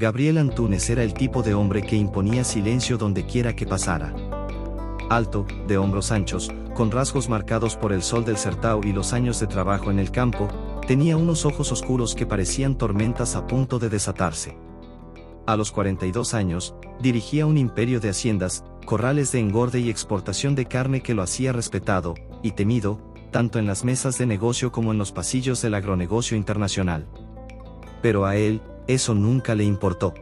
Gabriel Antúnez era el tipo de hombre que imponía silencio donde quiera que pasara. Alto, de hombros anchos, con rasgos marcados por el sol del Sertão y los años de trabajo en el campo, tenía unos ojos oscuros que parecían tormentas a punto de desatarse. A los 42 años, dirigía un imperio de haciendas, corrales de engorde y exportación de carne que lo hacía respetado y temido, tanto en las mesas de negocio como en los pasillos del agronegocio internacional. Pero a él, eso nunca le importó.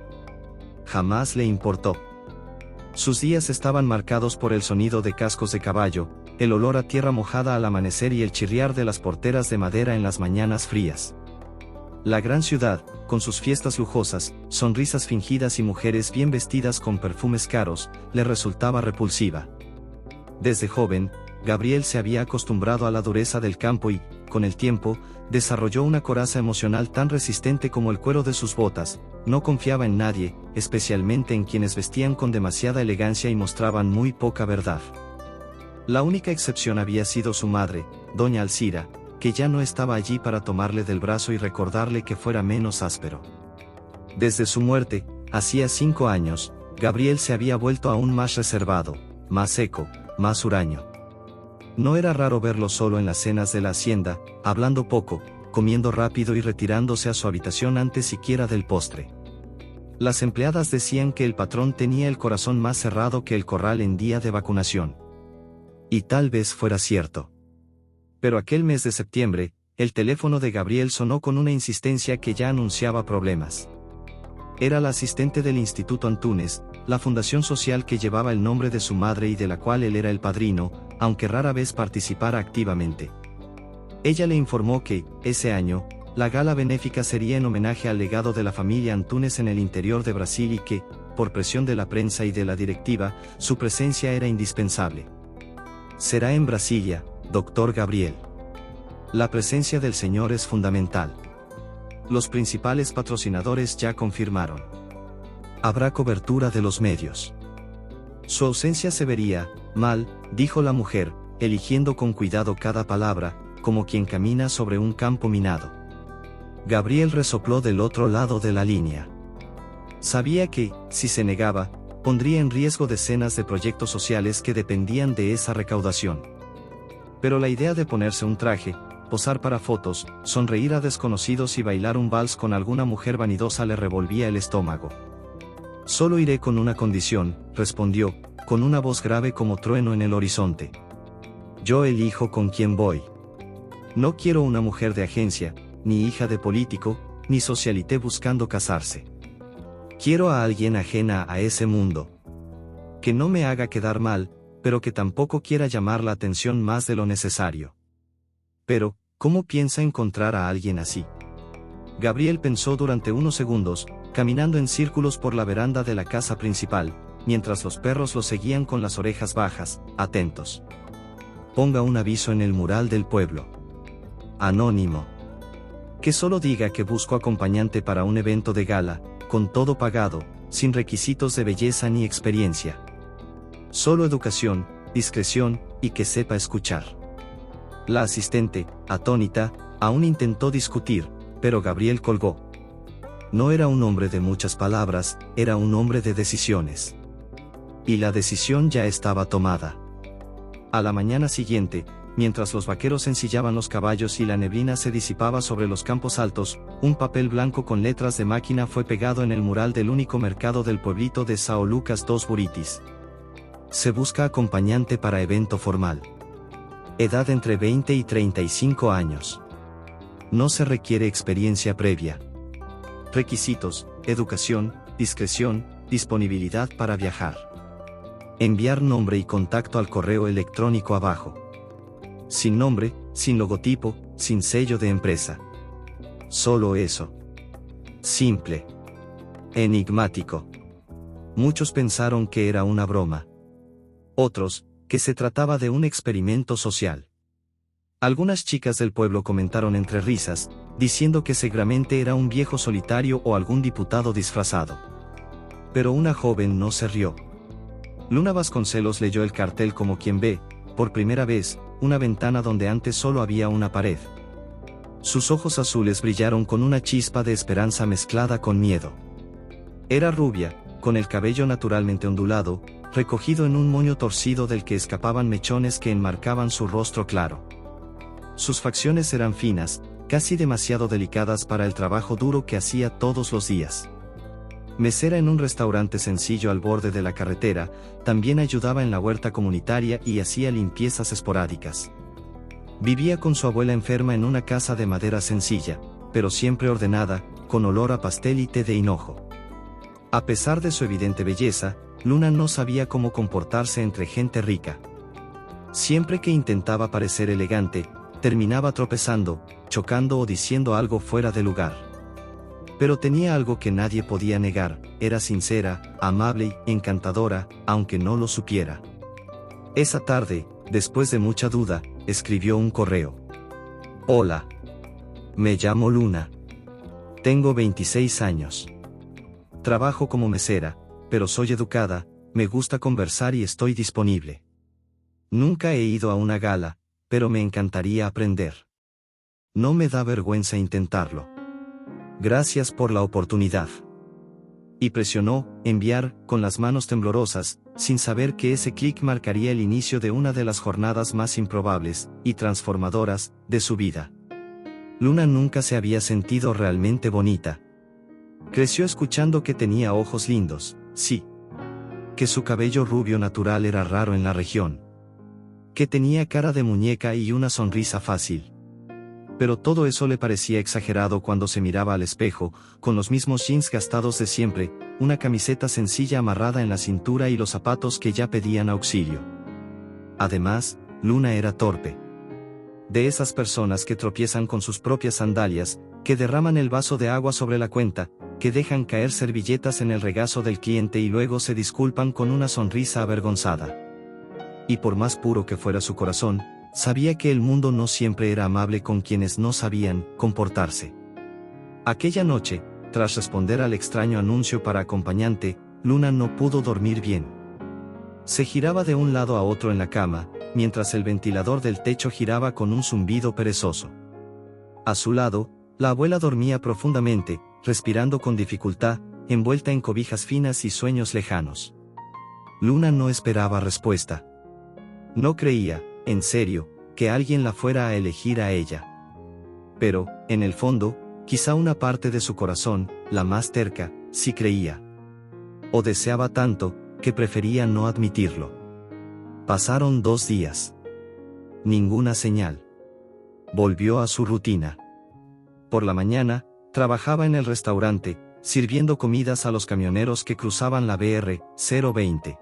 Jamás le importó. Sus días estaban marcados por el sonido de cascos de caballo, el olor a tierra mojada al amanecer y el chirriar de las porteras de madera en las mañanas frías. La gran ciudad, con sus fiestas lujosas, sonrisas fingidas y mujeres bien vestidas con perfumes caros, le resultaba repulsiva. Desde joven, Gabriel se había acostumbrado a la dureza del campo y, con el tiempo, desarrolló una coraza emocional tan resistente como el cuero de sus botas. No confiaba en nadie, especialmente en quienes vestían con demasiada elegancia y mostraban muy poca verdad. La única excepción había sido su madre, doña Alcira, que ya no estaba allí para tomarle del brazo y recordarle que fuera menos áspero. Desde su muerte, hacía 5 años, Gabriel se había vuelto aún más reservado, más seco, más huraño. No era raro verlo solo en las cenas de la hacienda, hablando poco, comiendo rápido y retirándose a su habitación antes siquiera del postre. Las empleadas decían que el patrón tenía el corazón más cerrado que el corral en día de vacunación. Y tal vez fuera cierto. Pero aquel mes de septiembre, el teléfono de Gabriel sonó con una insistencia que ya anunciaba problemas. Era la asistente del Instituto Antúnez, la fundación social que llevaba el nombre de su madre y de la cual él era el padrino, aunque rara vez participara activamente. Ella le informó que, ese año, la gala benéfica sería en homenaje al legado de la familia Antúnez en el interior de Brasil y que, por presión de la prensa y de la directiva, su presencia era indispensable. Será en Brasilia, doctor Gabriel. La presencia del señor es fundamental. Los principales patrocinadores ya confirmaron. Habrá cobertura de los medios. Su ausencia se vería mal, dijo la mujer, eligiendo con cuidado cada palabra, como quien camina sobre un campo minado. Gabriel resopló del otro lado de la línea. Sabía que, si se negaba, pondría en riesgo decenas de proyectos sociales que dependían de esa recaudación. Pero la idea de ponerse un traje, posar para fotos, sonreír a desconocidos y bailar un vals con alguna mujer vanidosa le revolvía el estómago. Solo iré con una condición, respondió, con una voz grave como trueno en el horizonte. Yo elijo con quién voy. No quiero una mujer de agencia, ni hija de político, ni socialité buscando casarse. Quiero a alguien ajena a ese mundo. Que no me haga quedar mal, pero que tampoco quiera llamar la atención más de lo necesario. Pero, ¿cómo piensa encontrar a alguien así? Gabriel pensó durante unos segundos, caminando en círculos por la veranda de la casa principal, mientras los perros lo seguían con las orejas bajas, atentos. Ponga un aviso en el mural del pueblo. Anónimo. Que solo diga que busco acompañante para un evento de gala, con todo pagado, sin requisitos de belleza ni experiencia. Solo educación, discreción, y que sepa escuchar. La asistente, atónita, aún intentó discutir, pero Gabriel colgó. No era un hombre de muchas palabras, era un hombre de decisiones. Y la decisión ya estaba tomada. A la mañana siguiente, mientras los vaqueros ensillaban los caballos y la neblina se disipaba sobre los campos altos, un papel blanco con letras de máquina fue pegado en el mural del único mercado del pueblito de São Lucas dos Buritis. Se busca acompañante para evento formal. Edad entre 20 y 35 años. No se requiere experiencia previa. Requisitos: educación, discreción, disponibilidad para viajar. Enviar nombre y contacto al correo electrónico abajo. Sin nombre, sin logotipo, sin sello de empresa. Solo eso. Simple. Enigmático. Muchos pensaron que era una broma. Otros, que se trataba de un experimento social. Algunas chicas del pueblo comentaron entre risas, diciendo que seguramente era un viejo solitario o algún diputado disfrazado. Pero una joven no se rió. Luna Vasconcelos leyó el cartel como quien ve, por primera vez, una ventana donde antes solo había una pared. Sus ojos azules brillaron con una chispa de esperanza mezclada con miedo. Era rubia, con el cabello naturalmente ondulado, recogido en un moño torcido del que escapaban mechones que enmarcaban su rostro claro. Sus facciones eran finas, casi demasiado delicadas para el trabajo duro que hacía todos los días. Mesera en un restaurante sencillo al borde de la carretera, también ayudaba en la huerta comunitaria y hacía limpiezas esporádicas. Vivía con su abuela enferma en una casa de madera sencilla, pero siempre ordenada, con olor a pastel y té de hinojo. A pesar de su evidente belleza, Luna no sabía cómo comportarse entre gente rica. Siempre que intentaba parecer elegante, terminaba tropezando, chocando o diciendo algo fuera de lugar. Pero tenía algo que nadie podía negar: era sincera, amable y encantadora, aunque no lo supiera. Esa tarde, después de mucha duda, escribió un correo. Hola. Me llamo Luna. Tengo 26 años. Trabajo como mesera, pero soy educada, me gusta conversar y estoy disponible. Nunca he ido a una gala, pero me encantaría aprender. No me da vergüenza intentarlo. Gracias por la oportunidad. Y presionó enviar con las manos temblorosas, sin saber que ese clic marcaría el inicio de una de las jornadas más improbables y transformadoras de su vida. Luna nunca se había sentido realmente bonita. Creció escuchando que tenía ojos lindos, sí. Que su cabello rubio natural era raro en la región. Que tenía cara de muñeca y una sonrisa fácil. Pero todo eso le parecía exagerado cuando se miraba al espejo, con los mismos jeans gastados de siempre, una camiseta sencilla amarrada en la cintura y los zapatos que ya pedían auxilio. Además, Luna era torpe. De esas personas que tropiezan con sus propias sandalias, que derraman el vaso de agua sobre la cuenta, que dejan caer servilletas en el regazo del cliente y luego se disculpan con una sonrisa avergonzada. Y por más puro que fuera su corazón, sabía que el mundo no siempre era amable con quienes no sabían comportarse. Aquella noche, tras responder al extraño anuncio para acompañante, Luna no pudo dormir bien. Se giraba de un lado a otro en la cama, mientras el ventilador del techo giraba con un zumbido perezoso. A su lado, la abuela dormía profundamente, respirando con dificultad, envuelta en cobijas finas y sueños lejanos. Luna no esperaba respuesta. No creía, en serio, que alguien la fuera a elegir a ella. Pero, en el fondo, quizá una parte de su corazón, la más terca, sí creía. O deseaba tanto, que prefería no admitirlo. Pasaron 2 días. Ninguna señal. Volvió a su rutina. Por la mañana, trabajaba en el restaurante, sirviendo comidas a los camioneros que cruzaban la BR 020.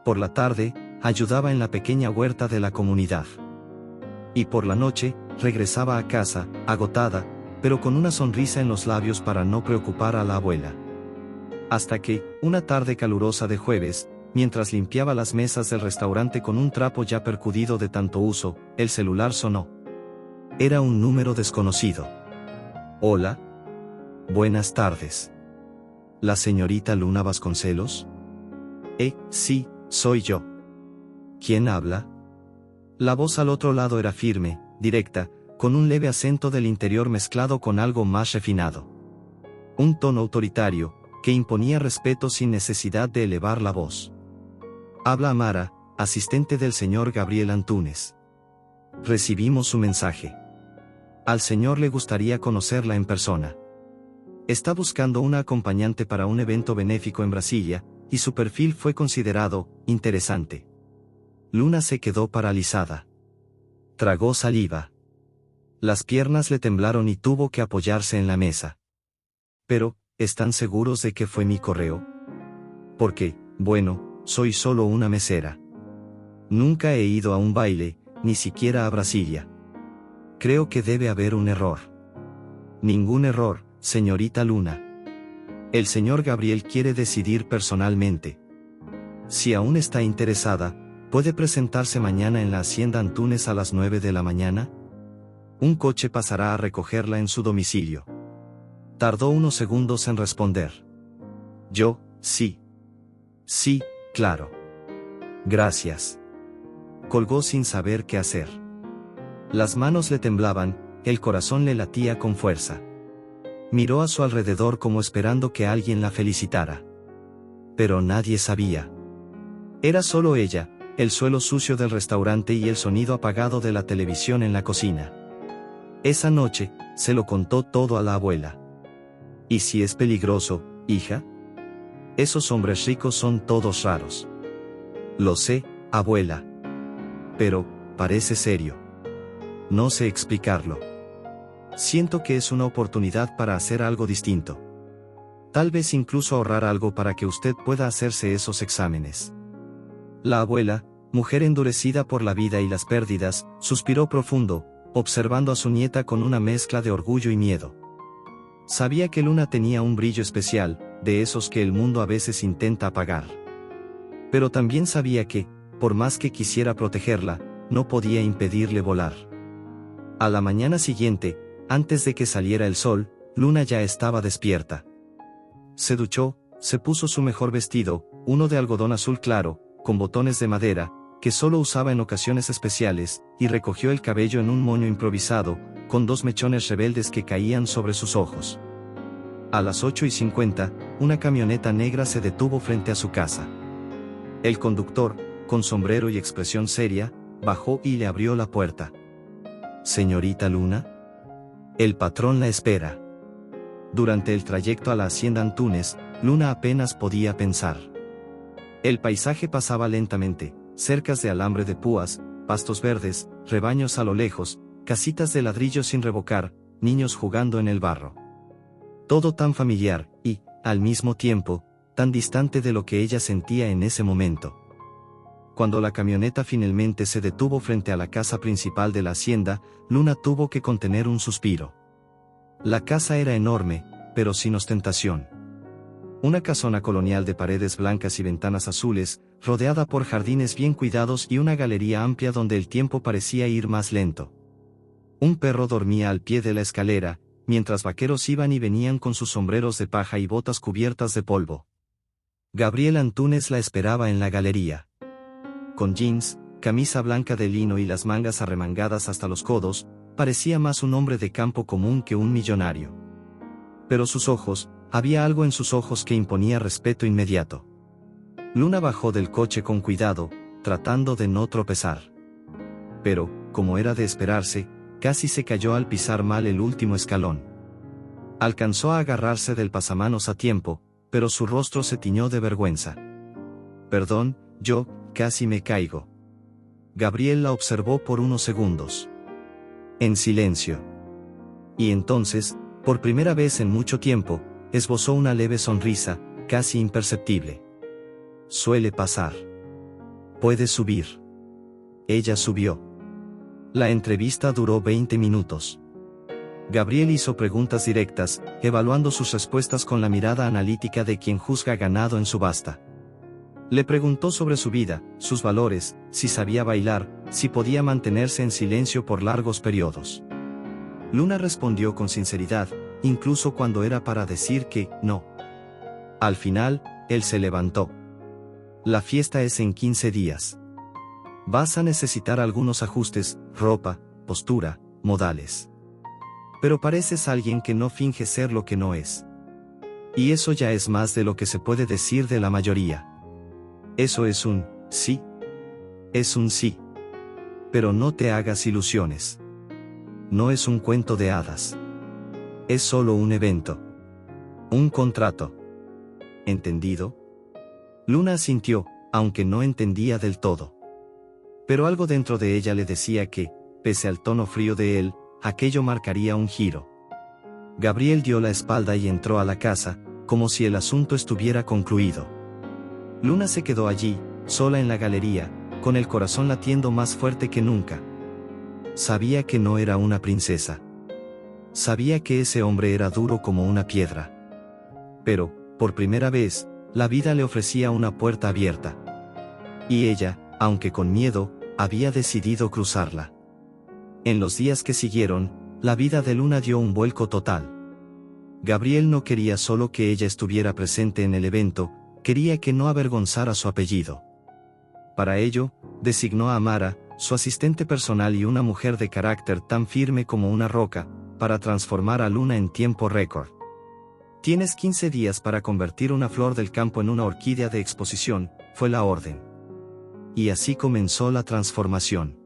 Por la tarde, ayudaba en la pequeña huerta de la comunidad. Y por la noche, regresaba a casa, agotada, pero con una sonrisa en los labios para no preocupar a la abuela. Hasta que, una tarde calurosa de jueves, mientras limpiaba las mesas del restaurante con un trapo ya percudido de tanto uso, el celular sonó. Era un número desconocido. Hola. Buenas tardes. ¿La señorita Luna Vasconcelos? Sí, soy yo. ¿Quién habla? La voz al otro lado era firme, directa, con un leve acento del interior mezclado con algo más refinado. Un tono autoritario, que imponía respeto sin necesidad de elevar la voz. Habla Amara, asistente del señor Gabriel Antúnez. Recibimos su mensaje. Al señor le gustaría conocerla en persona. Está buscando una acompañante para un evento benéfico en Brasilia, y su perfil fue considerado interesante. Luna se quedó paralizada. Tragó saliva. Las piernas le temblaron y tuvo que apoyarse en la mesa. Pero, ¿están seguros de que fue mi correo? Porque, bueno, soy solo una mesera. Nunca he ido a un baile, ni siquiera a Brasilia. Creo que debe haber un error. Ningún error, señorita Luna. El señor Gabriel quiere decidir personalmente. Si aún está interesada, ¿puede presentarse mañana en la Hacienda Antúnez a las 9 de la mañana? Un coche pasará a recogerla en su domicilio. Tardó unos segundos en responder. Yo, sí. Sí, claro. Gracias. Colgó sin saber qué hacer. Las manos le temblaban, el corazón le latía con fuerza. Miró a su alrededor como esperando que alguien la felicitara. Pero nadie sabía. Era solo ella, el suelo sucio del restaurante y el sonido apagado de la televisión en la cocina. Esa noche, se lo contó todo a la abuela. ¿Y si es peligroso, hija? Esos hombres ricos son todos raros. Lo sé, abuela. Pero, parece serio. No sé explicarlo. Siento que es una oportunidad para hacer algo distinto. Tal vez incluso ahorrar algo para que usted pueda hacerse esos exámenes. La abuela, mujer endurecida por la vida y las pérdidas, suspiró profundo, observando a su nieta con una mezcla de orgullo y miedo. Sabía que Luna tenía un brillo especial, de esos que el mundo a veces intenta apagar. Pero también sabía que, por más que quisiera protegerla, no podía impedirle volar. A la mañana siguiente, antes de que saliera el sol, Luna ya estaba despierta. Se duchó, se puso su mejor vestido, uno de algodón azul claro, con botones de madera, que solo usaba en ocasiones especiales, y recogió el cabello en un moño improvisado, con 2 mechones rebeldes que caían sobre sus ojos. A las 8:50, una camioneta negra se detuvo frente a su casa. El conductor, con sombrero y expresión seria, bajó y le abrió la puerta. «Señorita Luna. El patrón la espera». Durante el trayecto a la hacienda Antunes, Luna apenas podía pensar. El paisaje pasaba lentamente, cercas de alambre de púas, pastos verdes, rebaños a lo lejos, casitas de ladrillo sin revocar, niños jugando en el barro. Todo tan familiar, y, al mismo tiempo, tan distante de lo que ella sentía en ese momento. Cuando la camioneta finalmente se detuvo frente a la casa principal de la hacienda, Luna tuvo que contener un suspiro. La casa era enorme, pero sin ostentación. Una casona colonial de paredes blancas y ventanas azules, rodeada por jardines bien cuidados y una galería amplia donde el tiempo parecía ir más lento. Un perro dormía al pie de la escalera, mientras vaqueros iban y venían con sus sombreros de paja y botas cubiertas de polvo. Gabriel Antunes la esperaba en la galería. Con jeans, camisa blanca de lino y las mangas arremangadas hasta los codos, parecía más un hombre de campo común que un millonario. Pero sus ojos, había algo en sus ojos que imponía respeto inmediato. Luna bajó del coche con cuidado, tratando de no tropezar. Pero, como era de esperarse, casi se cayó al pisar mal el último escalón. Alcanzó a agarrarse del pasamanos a tiempo, pero su rostro se tiñó de vergüenza. «Perdón, yo, casi me caigo». Gabriel la observó por unos segundos. En silencio. Y entonces, por primera vez en mucho tiempo, esbozó una leve sonrisa, casi imperceptible. «Suele pasar. Puedes subir». Ella subió. La entrevista duró 20 minutos. Gabriel hizo preguntas directas, evaluando sus respuestas con la mirada analítica de quien juzga ganado en subasta. Le preguntó sobre su vida, sus valores, si sabía bailar, si podía mantenerse en silencio por largos periodos. Luna respondió con sinceridad, incluso cuando era para decir que no. Al final, él se levantó. «La fiesta es en 15 días. Vas a necesitar algunos ajustes, ropa, postura, modales. Pero pareces alguien que no finge ser lo que no es. Y eso ya es más de lo que se puede decir de la mayoría. Eso es un sí. Es un sí. Pero no te hagas ilusiones. No es un cuento de hadas. Es solo un evento. Un contrato. ¿Entendido?» Luna asintió, aunque no entendía del todo. Pero algo dentro de ella le decía que, pese al tono frío de él, aquello marcaría un giro. Gabriel dio la espalda y entró a la casa, como si el asunto estuviera concluido. Luna se quedó allí, sola en la galería, con el corazón latiendo más fuerte que nunca. Sabía que no era una princesa. Sabía que ese hombre era duro como una piedra. Pero, por primera vez, la vida le ofrecía una puerta abierta. Y ella, aunque con miedo, había decidido cruzarla. En los días que siguieron, la vida de Luna dio un vuelco total. Gabriel no quería solo que ella estuviera presente en el evento, quería que no avergonzara su apellido. Para ello, designó a Amara, su asistente personal y una mujer de carácter tan firme como una roca, para transformar a Luna en tiempo récord. Tienes 15 días para convertir una flor del campo en una orquídea de exposición, fue la orden. Y así comenzó la transformación.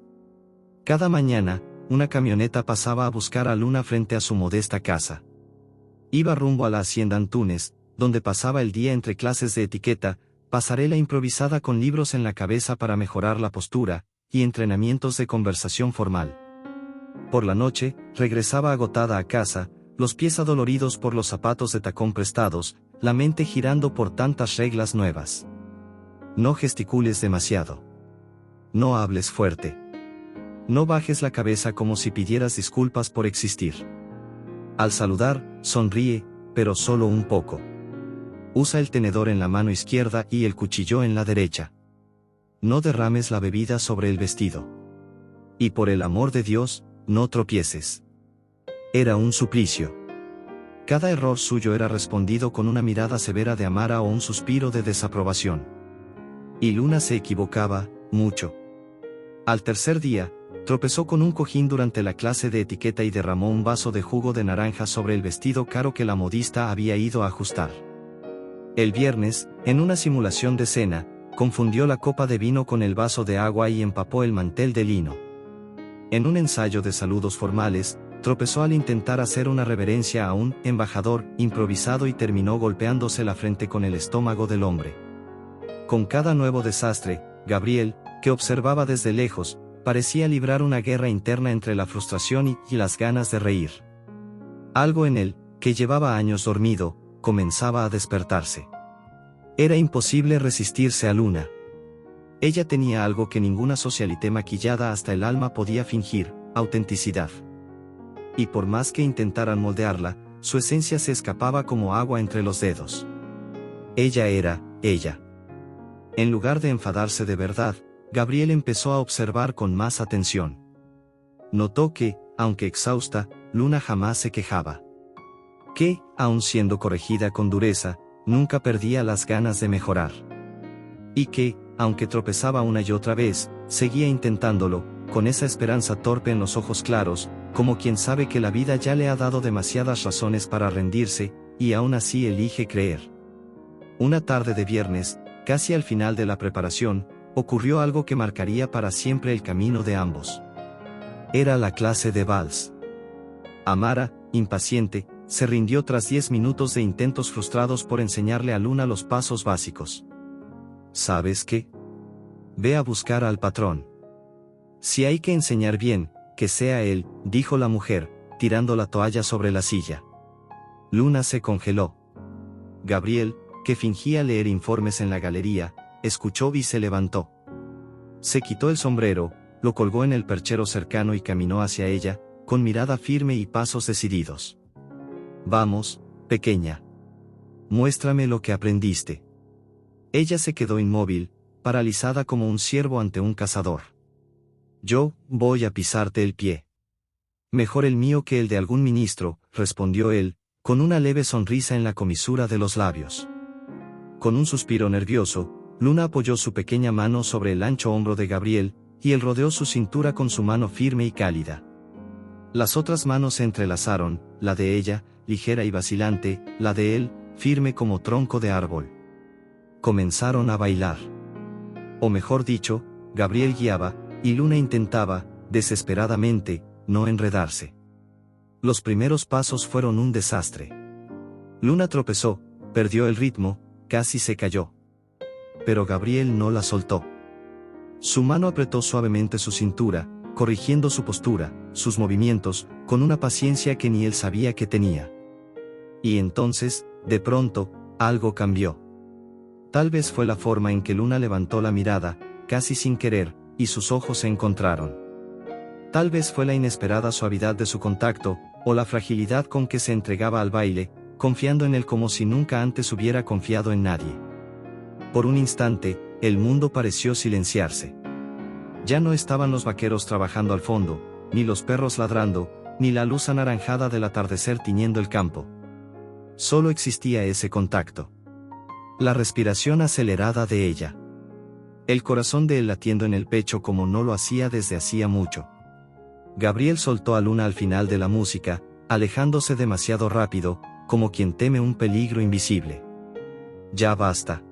Cada mañana, una camioneta pasaba a buscar a Luna frente a su modesta casa. Iba rumbo a la hacienda Antunes, donde pasaba el día entre clases de etiqueta, pasarela improvisada con libros en la cabeza para mejorar la postura, y entrenamientos de conversación formal. Por la noche, regresaba agotada a casa, los pies adoloridos por los zapatos de tacón prestados, la mente girando por tantas reglas nuevas. No gesticules demasiado. No hables fuerte. No bajes la cabeza como si pidieras disculpas por existir. Al saludar, sonríe, pero solo un poco. Usa el tenedor en la mano izquierda y el cuchillo en la derecha. No derrames la bebida sobre el vestido. Y por el amor de Dios, no tropieces. Era un suplicio. Cada error suyo era respondido con una mirada severa de Amara o un suspiro de desaprobación. Y Luna se equivocaba, mucho. Al tercer día, tropezó con un cojín durante la clase de etiqueta y derramó un vaso de jugo de naranja sobre el vestido caro que la modista había ido a ajustar. El viernes, en una simulación de cena, confundió la copa de vino con el vaso de agua y empapó el mantel de lino. En un ensayo de saludos formales, tropezó al intentar hacer una reverencia a un embajador improvisado y terminó golpeándose la frente con el estómago del hombre. Con cada nuevo desastre, Gabriel, que observaba desde lejos, parecía librar una guerra interna entre la frustración y las ganas de reír. Algo en él, que llevaba años dormido, comenzaba a despertarse. Era imposible resistirse a Luna. Ella tenía algo que ninguna socialité maquillada hasta el alma podía fingir: autenticidad. Y por más que intentaran moldearla, su esencia se escapaba como agua entre los dedos. Ella era ella. En lugar de enfadarse de verdad, Gabriel empezó a observar con más atención. Notó que, aunque exhausta, Luna jamás se quejaba. Que, aun siendo corregida con dureza, nunca perdía las ganas de mejorar. Y que, aunque tropezaba una y otra vez, seguía intentándolo, con esa esperanza torpe en los ojos claros, como quien sabe que la vida ya le ha dado demasiadas razones para rendirse, y aún así elige creer. Una tarde de viernes, casi al final de la preparación, ocurrió algo que marcaría para siempre el camino de ambos. Era la clase de vals. Amara, impaciente, se rindió tras 10 minutos de intentos frustrados por enseñarle a Luna los pasos básicos. ¿Sabes qué? Ve a buscar al patrón. Si hay que enseñar bien, que sea él, dijo la mujer, tirando la toalla sobre la silla. Luna se congeló. Gabriel, que fingía leer informes en la galería, escuchó y se levantó. Se quitó el sombrero, lo colgó en el perchero cercano y caminó hacia ella, con mirada firme y pasos decididos. Vamos, pequeña. Muéstrame lo que aprendiste. Ella se quedó inmóvil, paralizada como un ciervo ante un cazador. Yo voy a pisarte el pie. Mejor el mío que el de algún ministro, respondió él, con una leve sonrisa en la comisura de los labios. Con un suspiro nervioso, Luna apoyó su pequeña mano sobre el ancho hombro de Gabriel, y él rodeó su cintura con su mano firme y cálida. Las otras manos se entrelazaron, la de ella, ligera y vacilante, la de él, firme como tronco de árbol. Comenzaron a bailar. O mejor dicho, Gabriel guiaba, y Luna intentaba, desesperadamente, no enredarse. Los primeros pasos fueron un desastre. Luna tropezó, perdió el ritmo, casi se cayó. Pero Gabriel no la soltó. Su mano apretó suavemente su cintura, corrigiendo su postura, sus movimientos, con una paciencia que ni él sabía que tenía. Y entonces, de pronto, algo cambió. Tal vez fue la forma en que Luna levantó la mirada, casi sin querer, y sus ojos se encontraron. Tal vez fue la inesperada suavidad de su contacto, o la fragilidad con que se entregaba al baile, confiando en él como si nunca antes hubiera confiado en nadie. Por un instante, el mundo pareció silenciarse. Ya no estaban los vaqueros trabajando al fondo, ni los perros ladrando, ni la luz anaranjada del atardecer tiñendo el campo. Solo existía ese contacto. La respiración acelerada de ella. El corazón de él latiendo en el pecho como no lo hacía desde hacía mucho. Gabriel soltó a Luna al final de la música, alejándose demasiado rápido, como quien teme un peligro invisible. Ya basta.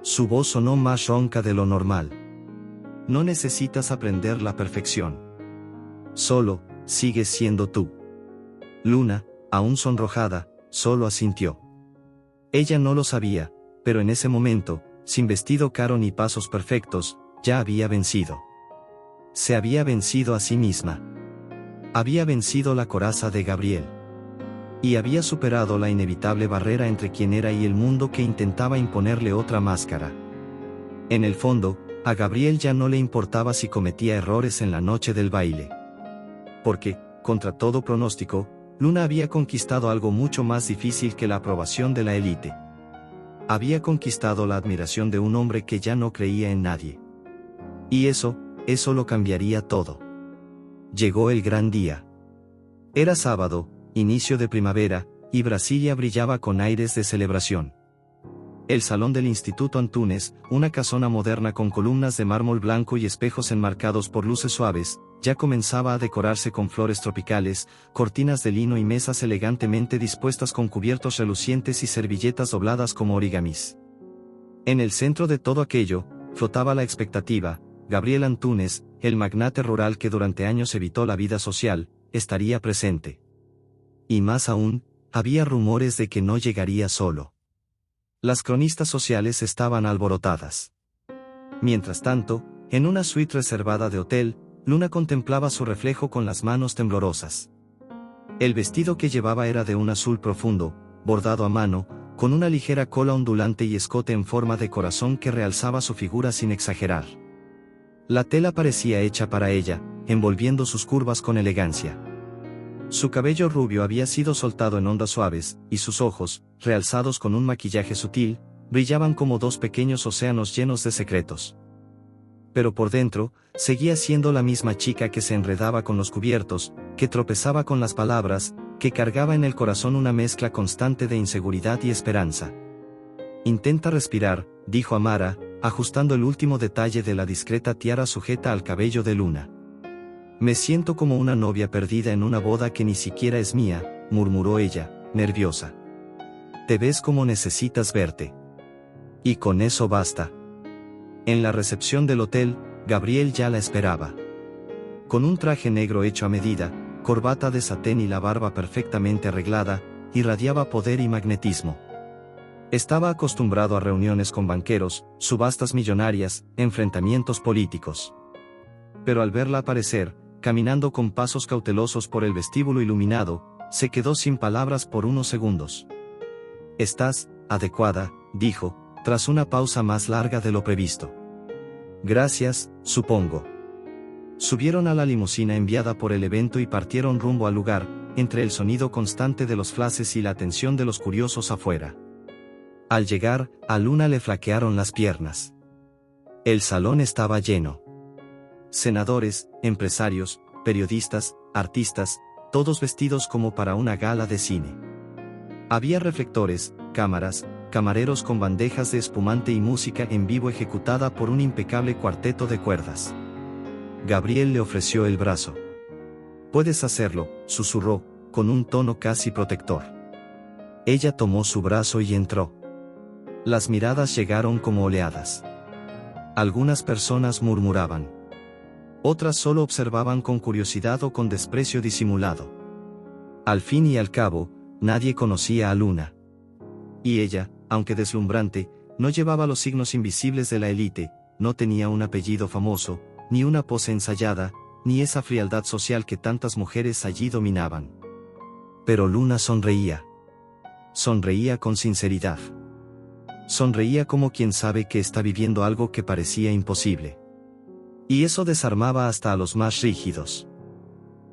Su voz sonó más ronca de lo normal. No necesitas aprender la perfección. Solo, sigues siendo tú. Luna, aún sonrojada, solo asintió. Ella no lo sabía, pero en ese momento, sin vestido caro ni pasos perfectos, ya había vencido. Se había vencido a sí misma. Había vencido la coraza de Gabriel. Y había superado la inevitable barrera entre quien era y el mundo que intentaba imponerle otra máscara. En el fondo, a Gabriel ya no le importaba si cometía errores en la noche del baile. Porque, contra todo pronóstico, Luna había conquistado algo mucho más difícil que la aprobación de la élite. Había conquistado la admiración de un hombre que ya no creía en nadie. Y eso lo cambiaría todo. Llegó el gran día. Era sábado, inicio de primavera, y Brasilia brillaba con aires de celebración. El salón del Instituto Antunes, una casona moderna con columnas de mármol blanco y espejos enmarcados por luces suaves, ya comenzaba a decorarse con flores tropicales, cortinas de lino y mesas elegantemente dispuestas con cubiertos relucientes y servilletas dobladas como origamis. En el centro de todo aquello, flotaba la expectativa: Gabriel Antunes, el magnate rural que durante años evitó la vida social, estaría presente. Y más aún, había rumores de que no llegaría solo. Las cronistas sociales estaban alborotadas. Mientras tanto, en una suite reservada de hotel, Luna contemplaba su reflejo con las manos temblorosas. El vestido que llevaba era de un azul profundo, bordado a mano, con una ligera cola ondulante y escote en forma de corazón que realzaba su figura sin exagerar. La tela parecía hecha para ella, envolviendo sus curvas con elegancia. Su cabello rubio había sido soltado en ondas suaves, y sus ojos, realzados con un maquillaje sutil, brillaban como dos pequeños océanos llenos de secretos. Pero por dentro, seguía siendo la misma chica que se enredaba con los cubiertos, que tropezaba con las palabras, que cargaba en el corazón una mezcla constante de inseguridad y esperanza. «Intenta respirar», dijo Amara, ajustando el último detalle de la discreta tiara sujeta al cabello de Luna. «Me siento como una novia perdida en una boda que ni siquiera es mía», murmuró ella, nerviosa. «Te ves como necesitas verte. Y con eso basta». En la recepción del hotel, Gabriel ya la esperaba. Con un traje negro hecho a medida, corbata de satén y la barba perfectamente arreglada, irradiaba poder y magnetismo. Estaba acostumbrado a reuniones con banqueros, subastas millonarias, enfrentamientos políticos. Pero al verla aparecer, caminando con pasos cautelosos por el vestíbulo iluminado, se quedó sin palabras por unos segundos. «Estás adecuada», dijo, tras una pausa más larga de lo previsto. «Gracias, supongo». Subieron a la limusina enviada por el evento y partieron rumbo al lugar, entre el sonido constante de los flashes y la atención de los curiosos afuera. Al llegar, a Luna le flaquearon las piernas. El salón estaba lleno. Senadores, empresarios, periodistas, artistas, todos vestidos como para una gala de cine. Había reflectores, cámaras, camareros con bandejas de espumante y música en vivo ejecutada por un impecable cuarteto de cuerdas. Gabriel le ofreció el brazo. «Puedes hacerlo», susurró, con un tono casi protector. Ella tomó su brazo y entró. Las miradas llegaron como oleadas. Algunas personas murmuraban. Otras solo observaban con curiosidad o con desprecio disimulado. Al fin y al cabo, nadie conocía a Luna. Y ella, aunque deslumbrante, no llevaba los signos invisibles de la élite, no tenía un apellido famoso, ni una pose ensayada, ni esa frialdad social que tantas mujeres allí dominaban. Pero Luna sonreía. Sonreía con sinceridad. Sonreía como quien sabe que está viviendo algo que parecía imposible. Y eso desarmaba hasta a los más rígidos.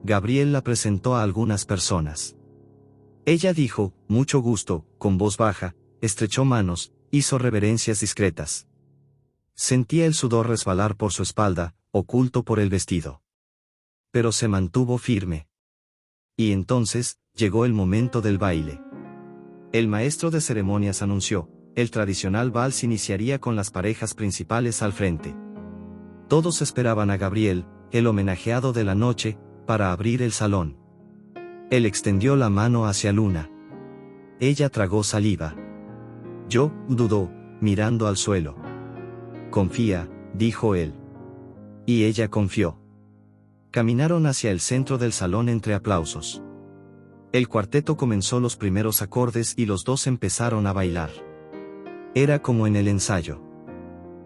Gabriel la presentó a algunas personas. Ella dijo, «Mucho gusto», con voz baja, estrechó manos, hizo reverencias discretas. Sentía el sudor resbalar por su espalda, oculto por el vestido. Pero se mantuvo firme. Y entonces, llegó el momento del baile. El maestro de ceremonias anunció, el tradicional vals iniciaría con las parejas principales al frente. Todos esperaban a Gabriel, el homenajeado de la noche, para abrir el salón. Él extendió la mano hacia Luna. Ella tragó saliva. Yo, dudó, mirando al suelo. Confía, dijo él. Y ella confió. Caminaron hacia el centro del salón entre aplausos. El cuarteto comenzó los primeros acordes y los dos empezaron a bailar. Era como en el ensayo.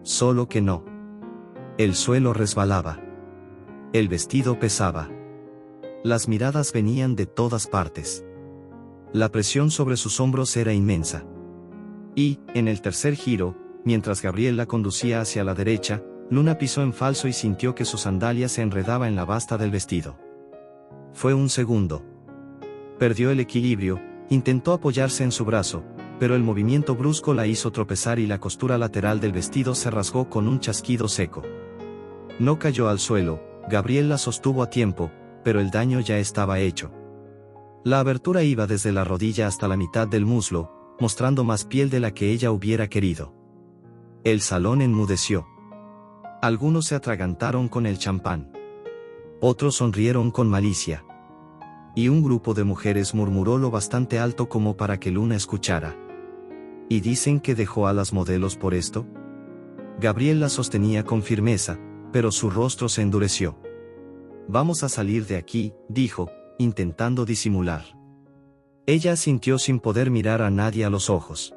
Solo que no. El suelo resbalaba. El vestido pesaba. Las miradas venían de todas partes. La presión sobre sus hombros era inmensa. Y, en el tercer giro, mientras Gabriel la conducía hacia la derecha, Luna pisó en falso y sintió que su sandalia se enredaba en la basta del vestido. Fue un segundo. Perdió el equilibrio, intentó apoyarse en su brazo, pero el movimiento brusco la hizo tropezar y la costura lateral del vestido se rasgó con un chasquido seco. No cayó al suelo, Gabriel la sostuvo a tiempo, pero el daño ya estaba hecho. La abertura iba desde la rodilla hasta la mitad del muslo, mostrando más piel de la que ella hubiera querido. El salón enmudeció. Algunos se atragantaron con el champán. Otros sonrieron con malicia. Y un grupo de mujeres murmuró lo bastante alto como para que Luna escuchara. ¿Y dicen que dejó a las modelos por esto? Gabriel la sostenía con firmeza, pero su rostro se endureció. Vamos a salir de aquí, dijo, intentando disimular. Ella asintió sin poder mirar a nadie a los ojos.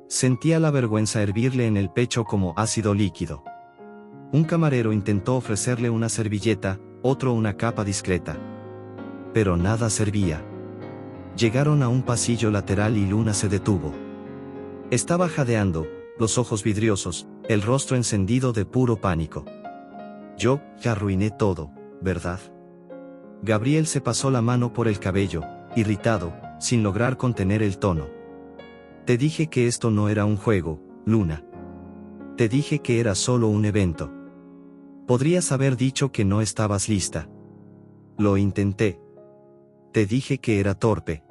Sentía la vergüenza hervirle en el pecho como ácido líquido. Un camarero intentó ofrecerle una servilleta, otro una capa discreta. Pero nada servía. Llegaron a un pasillo lateral y Luna se detuvo. Estaba jadeando, los ojos vidriosos, el rostro encendido de puro pánico. Yo, ya arruiné todo, ¿verdad? Gabriel se pasó la mano por el cabello, irritado, sin lograr contener el tono. Te dije que esto no era un juego, Luna. Te dije que era solo un evento. Podrías haber dicho que no estabas lista. Lo intenté. Te dije que era torpe.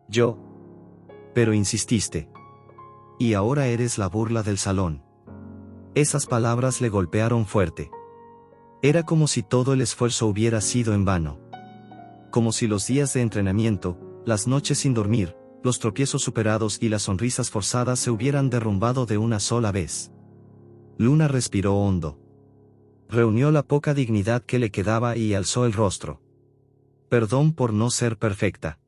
Yo. Pero insististe. Y ahora eres la burla del salón. Esas palabras le golpearon fuerte. Era como si todo el esfuerzo hubiera sido en vano. Como si los días de entrenamiento, las noches sin dormir, los tropiezos superados y las sonrisas forzadas se hubieran derrumbado de una sola vez. Luna respiró hondo. Reunió la poca dignidad que le quedaba y alzó el rostro. Perdón por no ser perfecta.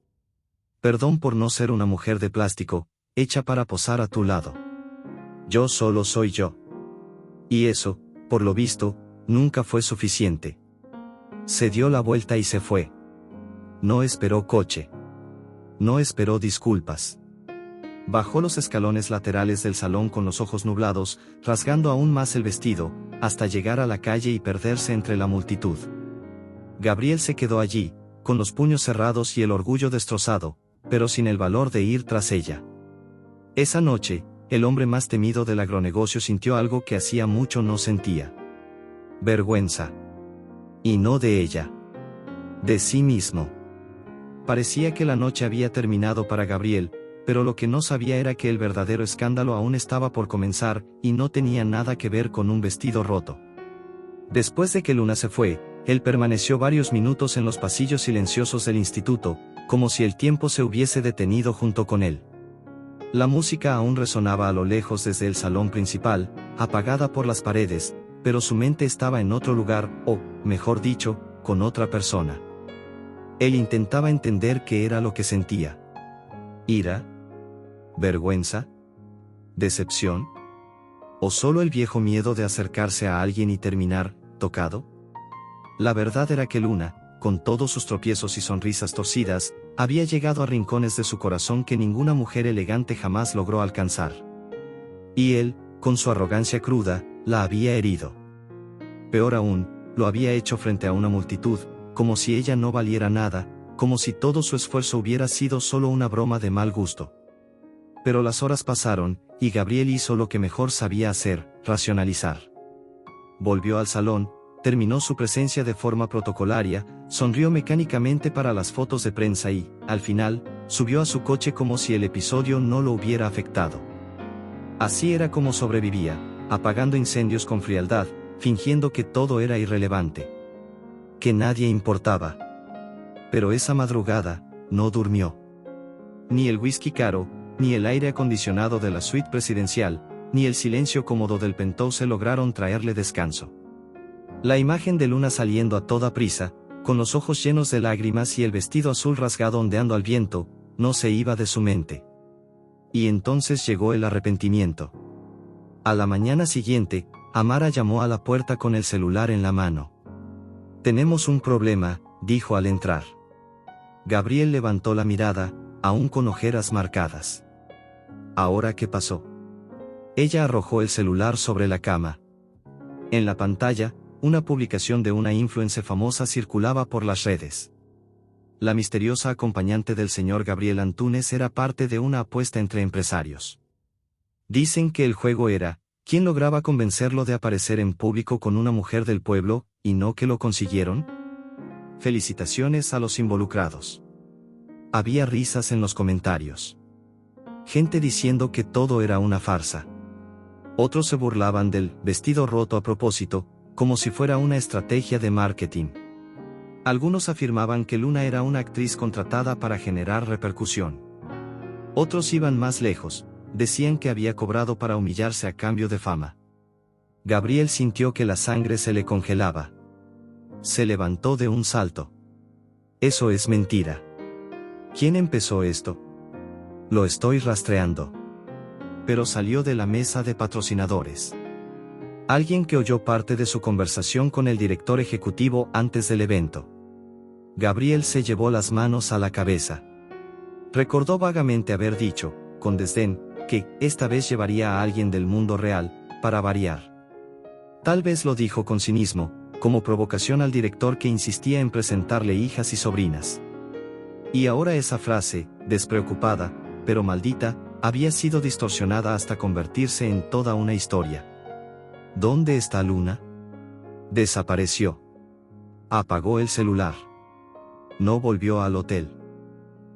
Perdón por no ser una mujer de plástico, hecha para posar a tu lado. Yo solo soy yo. Y eso, por lo visto, nunca fue suficiente. Se dio la vuelta y se fue. No esperó coche. No esperó disculpas. Bajó los escalones laterales del salón con los ojos nublados, rasgando aún más el vestido, hasta llegar a la calle y perderse entre la multitud. Gabriel se quedó allí, con los puños cerrados y el orgullo destrozado, pero sin el valor de ir tras ella. Esa noche, el hombre más temido del agronegocio sintió algo que hacía mucho no sentía. Vergüenza. Y no de ella. De sí mismo. Parecía que la noche había terminado para Gabriel, pero lo que no sabía era que el verdadero escándalo aún estaba por comenzar, y no tenía nada que ver con un vestido roto. Después de que Luna se fue, él permaneció varios minutos en los pasillos silenciosos del instituto, como si el tiempo se hubiese detenido junto con él. La música aún resonaba a lo lejos desde el salón principal, apagada por las paredes, pero su mente estaba en otro lugar, o, mejor dicho, con otra persona. Él intentaba entender qué era lo que sentía. ¿Ira? ¿Vergüenza? ¿Decepción? ¿O solo el viejo miedo de acercarse a alguien y terminar tocado? La verdad era que Luna, con todos sus tropiezos y sonrisas torcidas, había llegado a rincones de su corazón que ninguna mujer elegante jamás logró alcanzar. Y él, con su arrogancia cruda, la había herido. Peor aún, lo había hecho frente a una multitud, como si ella no valiera nada, como si todo su esfuerzo hubiera sido solo una broma de mal gusto. Pero las horas pasaron, y Gabriel hizo lo que mejor sabía hacer, racionalizar. Volvió al salón, terminó su presencia de forma protocolaria, sonrió mecánicamente para las fotos de prensa y, al final, subió a su coche como si el episodio no lo hubiera afectado. Así era como sobrevivía, apagando incendios con frialdad, fingiendo que todo era irrelevante. Que nadie importaba. Pero esa madrugada, no durmió. Ni el whisky caro, ni el aire acondicionado de la suite presidencial, ni el silencio cómodo del penthouse lograron traerle descanso. La imagen de Luna saliendo a toda prisa, con los ojos llenos de lágrimas y el vestido azul rasgado ondeando al viento, no se iba de su mente. Y entonces llegó el arrepentimiento. A la mañana siguiente, Amara llamó a la puerta con el celular en la mano. «Tenemos un problema», dijo al entrar. Gabriel levantó la mirada, aún con ojeras marcadas. «¿Ahora qué pasó?». Ella arrojó el celular sobre la cama. En la pantalla, una publicación de una influencer famosa circulaba por las redes. La misteriosa acompañante del señor Gabriel Antúnez era parte de una apuesta entre empresarios. Dicen que el juego era, ¿quién lograba convencerlo de aparecer en público con una mujer del pueblo, y no que lo consiguieron? Felicitaciones a los involucrados. Había risas en los comentarios. Gente diciendo que todo era una farsa. Otros se burlaban del vestido roto a propósito, como si fuera una estrategia de marketing. Algunos afirmaban que Luna era una actriz contratada para generar repercusión. Otros iban más lejos, decían que había cobrado para humillarse a cambio de fama. Gabriel sintió que la sangre se le congelaba. Se levantó de un salto. Eso es mentira. ¿Quién empezó esto? Lo estoy rastreando. Pero salió de la mesa de patrocinadores. Alguien que oyó parte de su conversación con el director ejecutivo antes del evento. Gabriel se llevó las manos a la cabeza. Recordó vagamente haber dicho, con desdén, que esta vez llevaría a alguien del mundo real, para variar. Tal vez lo dijo con cinismo, como provocación al director que insistía en presentarle hijas y sobrinas. Y ahora esa frase, despreocupada, pero maldita, había sido distorsionada hasta convertirse en toda una historia. ¿Dónde está Luna? Desapareció. Apagó el celular. No volvió al hotel.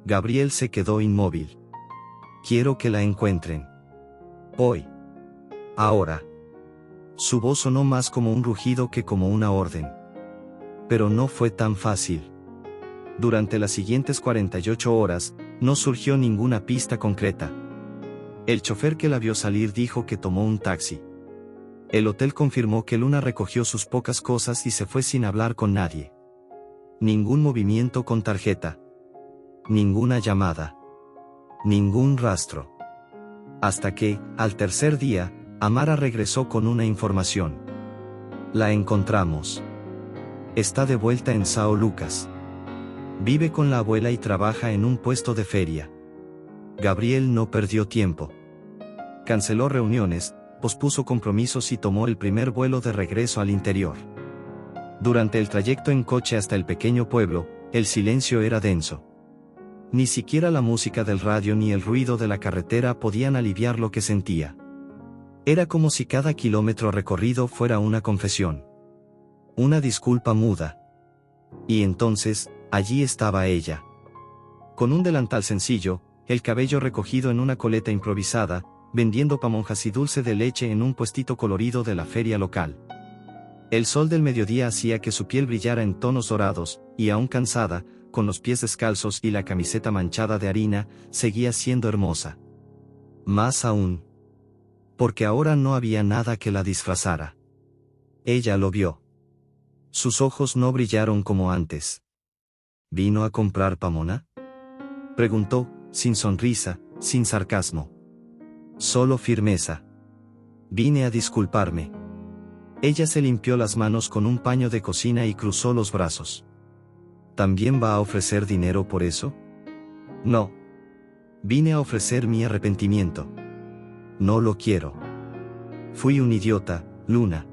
Gabriel se quedó inmóvil. Quiero que la encuentren. Hoy. Ahora. Su voz sonó más como un rugido que como una orden. Pero no fue tan fácil. Durante las siguientes 48 horas, no surgió ninguna pista concreta. El chofer que la vio salir dijo que tomó un taxi. El hotel confirmó que Luna recogió sus pocas cosas y se fue sin hablar con nadie. Ningún movimiento con tarjeta. Ninguna llamada. Ningún rastro. Hasta que, al tercer día, Amara regresó con una información. La encontramos. Está de vuelta en São Lucas. Vive con la abuela y trabaja en un puesto de feria. Gabriel no perdió tiempo. Canceló reuniones, pospuso compromisos y tomó el primer vuelo de regreso al interior. Durante el trayecto en coche hasta el pequeño pueblo, el silencio era denso. Ni siquiera la música del radio ni el ruido de la carretera podían aliviar lo que sentía. Era como si cada kilómetro recorrido fuera una confesión. Una disculpa muda. Y entonces, allí estaba ella. Con un delantal sencillo, el cabello recogido en una coleta improvisada, vendiendo pamonjas y dulce de leche en un puestito colorido de la feria local. El sol del mediodía hacía que su piel brillara en tonos dorados, y aún cansada, con los pies descalzos y la camiseta manchada de harina, seguía siendo hermosa. Más aún. Porque ahora no había nada que la disfrazara. Ella lo vio. Sus ojos no brillaron como antes. ¿Vino a comprar pamona?, preguntó, sin sonrisa, sin sarcasmo. Solo firmeza. Vine a disculparme. Ella se limpió las manos con un paño de cocina y cruzó los brazos. ¿También va a ofrecer dinero por eso? No. Vine a ofrecer mi arrepentimiento. No lo quiero. Fui un idiota, Luna.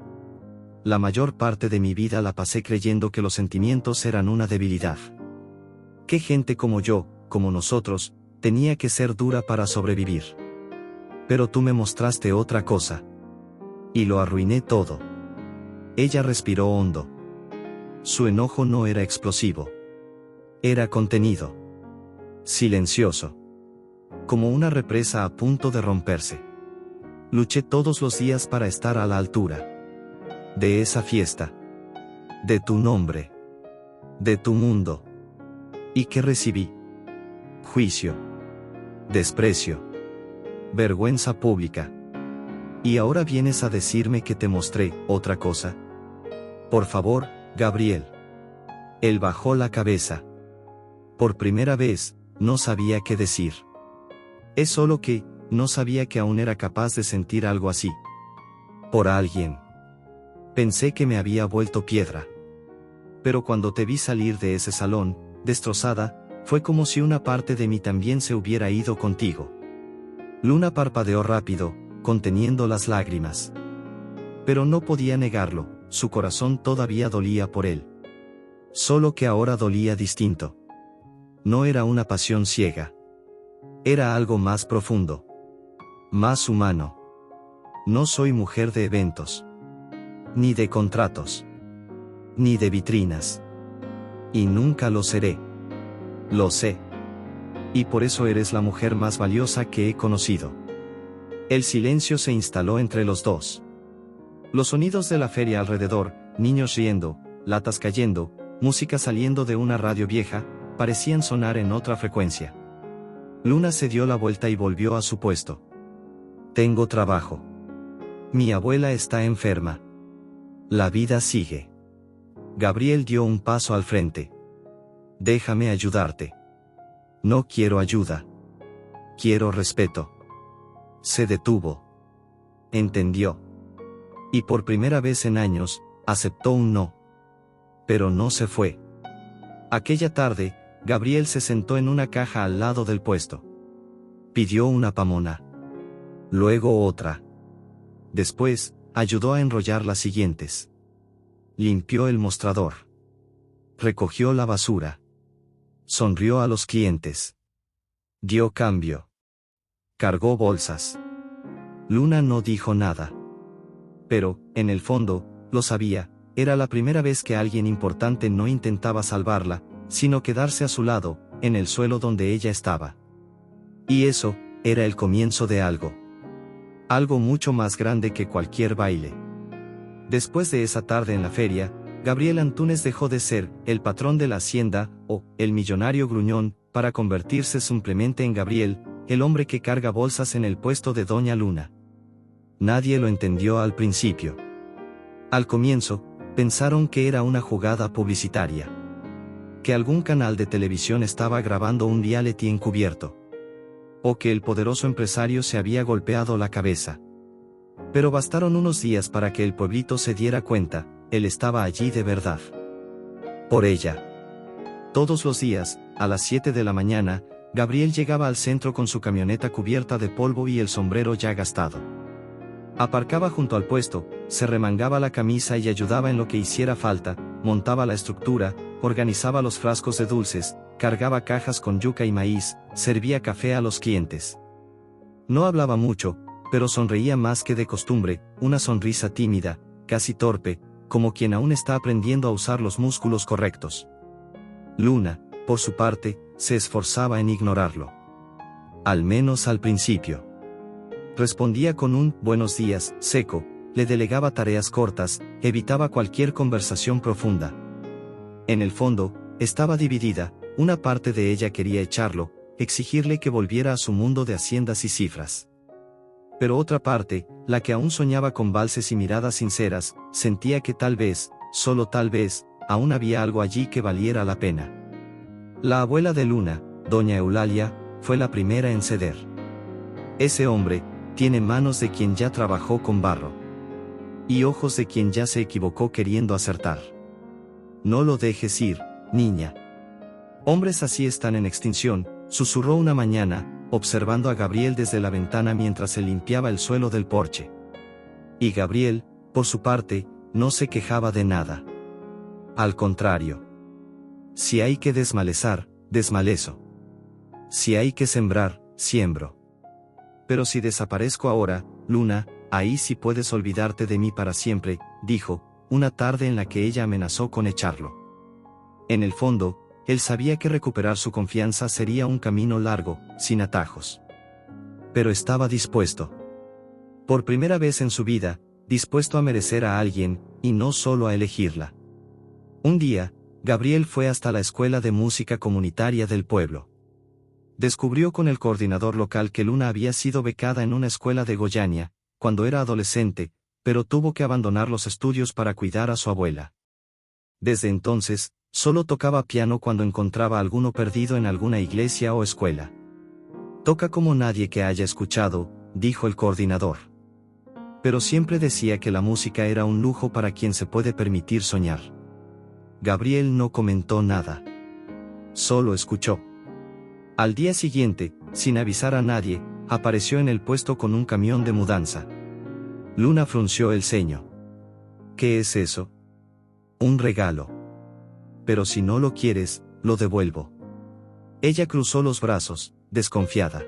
La mayor parte de mi vida la pasé creyendo que los sentimientos eran una debilidad. Que gente como yo, como nosotros, tenía que ser dura para sobrevivir. Pero tú me mostraste otra cosa. Y lo arruiné todo. Ella respiró hondo. Su enojo no era explosivo. Era contenido. Silencioso. Como una represa a punto de romperse. Luché todos los días para estar a la altura. De esa fiesta. De tu nombre. De tu mundo. ¿Y qué recibí? Juicio. desprecio, vergüenza pública. ¿Y ahora vienes a decirme que te mostré otra cosa? Por favor, Gabriel. Él bajó la cabeza. Por primera vez, no sabía qué decir. Es solo que, no sabía que aún era capaz de sentir algo así. Por alguien. Pensé que me había vuelto piedra. Pero cuando te vi salir de ese salón, destrozada, fue como si una parte de mí también se hubiera ido contigo. Luna parpadeó rápido, conteniendo las lágrimas. Pero no podía negarlo, su corazón todavía dolía por él. Solo que ahora dolía distinto. No era una pasión ciega. Era algo más profundo. Más humano. No soy mujer de eventos. Ni de contratos. Ni de vitrinas. Y nunca lo seré. Lo sé. Y por eso eres la mujer más valiosa que he conocido. El silencio se instaló entre los dos. Los sonidos de la feria alrededor, niños riendo, latas cayendo, música saliendo de una radio vieja, parecían sonar en otra frecuencia. Luna se dio la vuelta y volvió a su puesto. Tengo trabajo. Mi abuela está enferma. La vida sigue. Gabriel dio un paso al frente. Déjame ayudarte. No quiero ayuda. Quiero respeto. Se detuvo. Entendió. Y por primera vez en años, aceptó un no. Pero no se fue. Aquella tarde, Gabriel se sentó en una caja al lado del puesto. Pidió una pamona. Luego otra. Después, ayudó a enrollar las siguientes. Limpió el mostrador. Recogió la basura. Sonrió a los clientes. Dio cambio. Cargó bolsas. Luna no dijo nada. Pero, en el fondo, lo sabía, era la primera vez que alguien importante no intentaba salvarla, sino quedarse a su lado, en el suelo donde ella estaba. Y eso, era el comienzo de algo. Algo mucho más grande que cualquier baile. Después de esa tarde en la feria, Gabriel Antúnez dejó de ser el patrón de la hacienda, o el millonario gruñón, para convertirse simplemente en Gabriel, el hombre que carga bolsas en el puesto de Doña Luna. Nadie lo entendió al principio. Al comienzo, pensaron que era una jugada publicitaria. Que algún canal de televisión estaba grabando un reality encubierto. O que el poderoso empresario se había golpeado la cabeza. Pero bastaron unos días para que el pueblito se diera cuenta, él estaba allí de verdad. Por ella. Todos los días, a las 7 de la mañana, Gabriel llegaba al centro con su camioneta cubierta de polvo y el sombrero ya gastado. Aparcaba junto al puesto, se remangaba la camisa y ayudaba en lo que hiciera falta, montaba la estructura, organizaba los frascos de dulces, cargaba cajas con yuca y maíz, servía café a los clientes. No hablaba mucho, pero sonreía más que de costumbre, una sonrisa tímida, casi torpe, como quien aún está aprendiendo a usar los músculos correctos. Luna, por su parte, se esforzaba en ignorarlo. Al menos al principio. Respondía con un «buenos días» seco, le delegaba tareas cortas, evitaba cualquier conversación profunda. En el fondo, estaba dividida, una parte de ella quería echarlo, exigirle que volviera a su mundo de haciendas y cifras. Pero otra parte, la que aún soñaba con valses y miradas sinceras, sentía que tal vez, solo tal vez, aún había algo allí que valiera la pena. La abuela de Luna, doña Eulalia, fue la primera en ceder. Ese hombre, tiene manos de quien ya trabajó con barro. Y ojos de quien ya se equivocó queriendo acertar. No lo dejes ir, niña. Hombres así están en extinción, susurró una mañana, observando a Gabriel desde la ventana mientras se limpiaba el suelo del porche. Y Gabriel, por su parte, no se quejaba de nada. Al contrario. Si hay que desmalezar, desmalezo. Si hay que sembrar, siembro. Pero si desaparezco ahora, Luna, ahí sí puedes olvidarte de mí para siempre, dijo, una tarde en la que ella amenazó con echarlo. En el fondo, él sabía que recuperar su confianza sería un camino largo, sin atajos. Pero estaba dispuesto. Por primera vez en su vida, dispuesto a merecer a alguien, y no solo a elegirla. Un día, Gabriel fue hasta la escuela de música comunitaria del pueblo. Descubrió con el coordinador local que Luna había sido becada en una escuela de Goiânia, cuando era adolescente, pero tuvo que abandonar los estudios para cuidar a su abuela. Desde entonces, solo tocaba piano cuando encontraba alguno perdido en alguna iglesia o escuela. Toca como nadie que haya escuchado, dijo el coordinador. Pero siempre decía que la música era un lujo para quien se puede permitir soñar. Gabriel no comentó nada. Solo escuchó. Al día siguiente, sin avisar a nadie, apareció en el puesto con un camión de mudanza. Luna frunció el ceño. ¿Qué es eso? Un regalo. Pero si no lo quieres, lo devuelvo. Ella cruzó los brazos, desconfiada.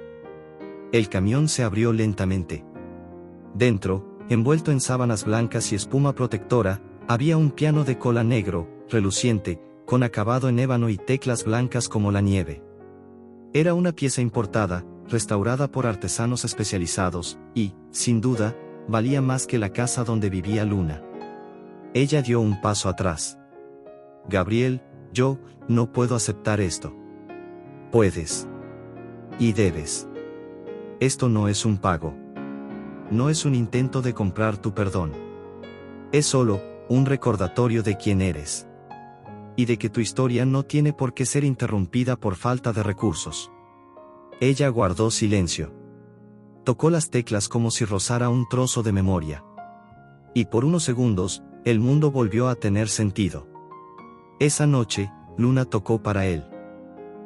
El camión se abrió lentamente. Dentro, envuelto en sábanas blancas y espuma protectora, había un piano de cola negro, reluciente, con acabado en ébano y teclas blancas como la nieve. Era una pieza importada, restaurada por artesanos especializados, y, sin duda, valía más que la casa donde vivía Luna. Ella dio un paso atrás. Gabriel, yo no puedo aceptar esto. Puedes. Y debes. Esto no es un pago. No es un intento de comprar tu perdón. Es solo un recordatorio de quién eres. Y de que tu historia no tiene por qué ser interrumpida por falta de recursos. Ella guardó silencio. Tocó las teclas como si rozara un trozo de memoria. Y por unos segundos, el mundo volvió a tener sentido. Esa noche, Luna tocó para él.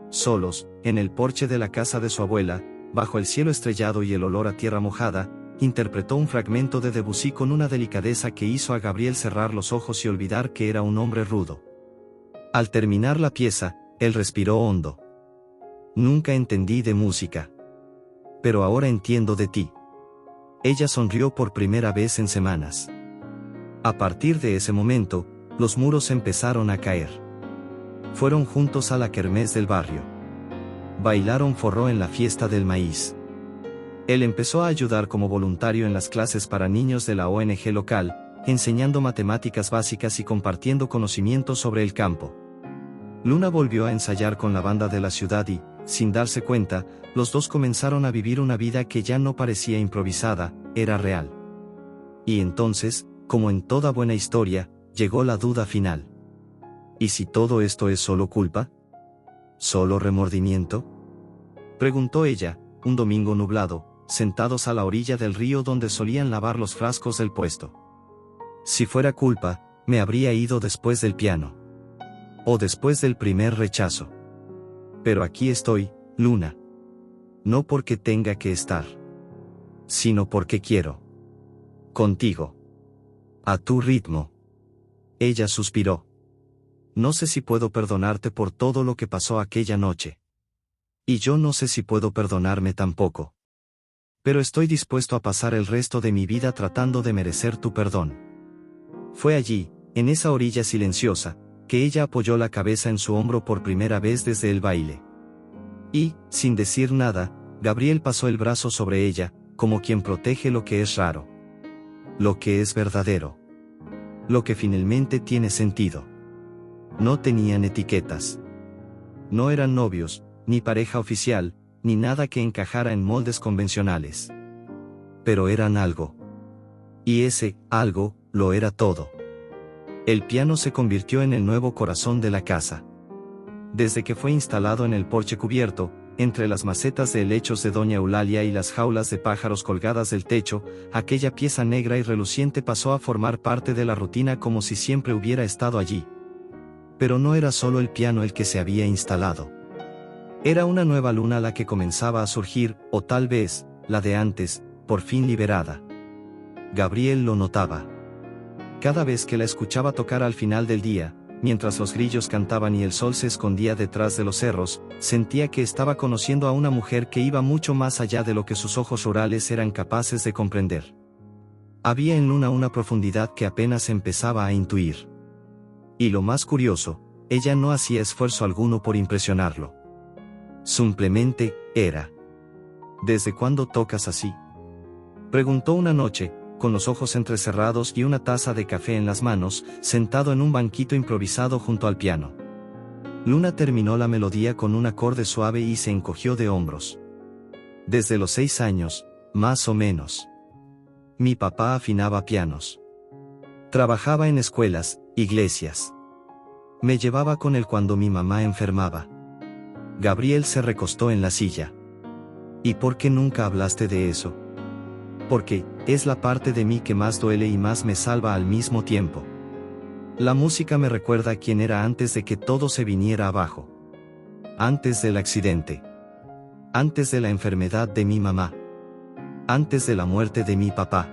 Solos, en el porche de la casa de su abuela, bajo el cielo estrellado y el olor a tierra mojada, interpretó un fragmento de Debussy con una delicadeza que hizo a Gabriel cerrar los ojos y olvidar que era un hombre rudo. Al terminar la pieza, él respiró hondo. Nunca entendí de música. Pero ahora entiendo de ti. Ella sonrió por primera vez en semanas. A partir de ese momento, los muros empezaron a caer. Fueron juntos a la kermés del barrio. Bailaron forró en la fiesta del maíz. Él empezó a ayudar como voluntario en las clases para niños de la ONG local, enseñando matemáticas básicas y compartiendo conocimientos sobre el campo. Luna volvió a ensayar con la banda de la ciudad y, sin darse cuenta, los dos comenzaron a vivir una vida que ya no parecía improvisada, era real. Y entonces, como en toda buena historia, llegó la duda final. ¿Y si todo esto es solo culpa? ¿Solo remordimiento? Preguntó ella, un domingo nublado, sentados a la orilla del río donde solían lavar los frascos del puesto. Si fuera culpa, me habría ido después del piano. O después del primer rechazo. Pero aquí estoy, Luna. No porque tenga que estar. Sino porque quiero. Contigo. A tu ritmo. Ella suspiró. No sé si puedo perdonarte por todo lo que pasó aquella noche. Y yo no sé si puedo perdonarme tampoco. Pero estoy dispuesto a pasar el resto de mi vida tratando de merecer tu perdón. Fue allí, en esa orilla silenciosa, que ella apoyó la cabeza en su hombro por primera vez desde el baile. Y, sin decir nada, Gabriel pasó el brazo sobre ella, como quien protege lo que es raro. Lo que es verdadero. Lo que finalmente tiene sentido. No tenían etiquetas. No eran novios, ni pareja oficial, ni nada que encajara en moldes convencionales. Pero eran algo. Y ese algo, lo era todo. El piano se convirtió en el nuevo corazón de la casa. Desde que fue instalado en el porche cubierto, entre las macetas de helechos de Doña Eulalia y las jaulas de pájaros colgadas del techo, aquella pieza negra y reluciente pasó a formar parte de la rutina como si siempre hubiera estado allí. Pero no era solo el piano el que se había instalado. Era una nueva Luna la que comenzaba a surgir, o tal vez, la de antes, por fin liberada. Gabriel lo notaba. Cada vez que la escuchaba tocar al final del día, mientras los grillos cantaban y el sol se escondía detrás de los cerros, sentía que estaba conociendo a una mujer que iba mucho más allá de lo que sus ojos rurales eran capaces de comprender. Había en Luna una profundidad que apenas empezaba a intuir. Y lo más curioso, ella no hacía esfuerzo alguno por impresionarlo. Simplemente, era. ¿Desde cuándo tocas así?, preguntó una noche, con los ojos entrecerrados y una taza de café en las manos, sentado en un banquito improvisado junto al piano. Luna terminó la melodía con un acorde suave y se encogió de hombros. Desde los 6 años, más o menos. Mi papá afinaba pianos. Trabajaba en escuelas, iglesias. Me llevaba con él cuando mi mamá enfermaba. Gabriel se recostó en la silla. ¿Y por qué nunca hablaste de eso? Porque es la parte de mí que más duele y más me salva al mismo tiempo. La música me recuerda quién era antes de que todo se viniera abajo. Antes del accidente. Antes de la enfermedad de mi mamá. Antes de la muerte de mi papá.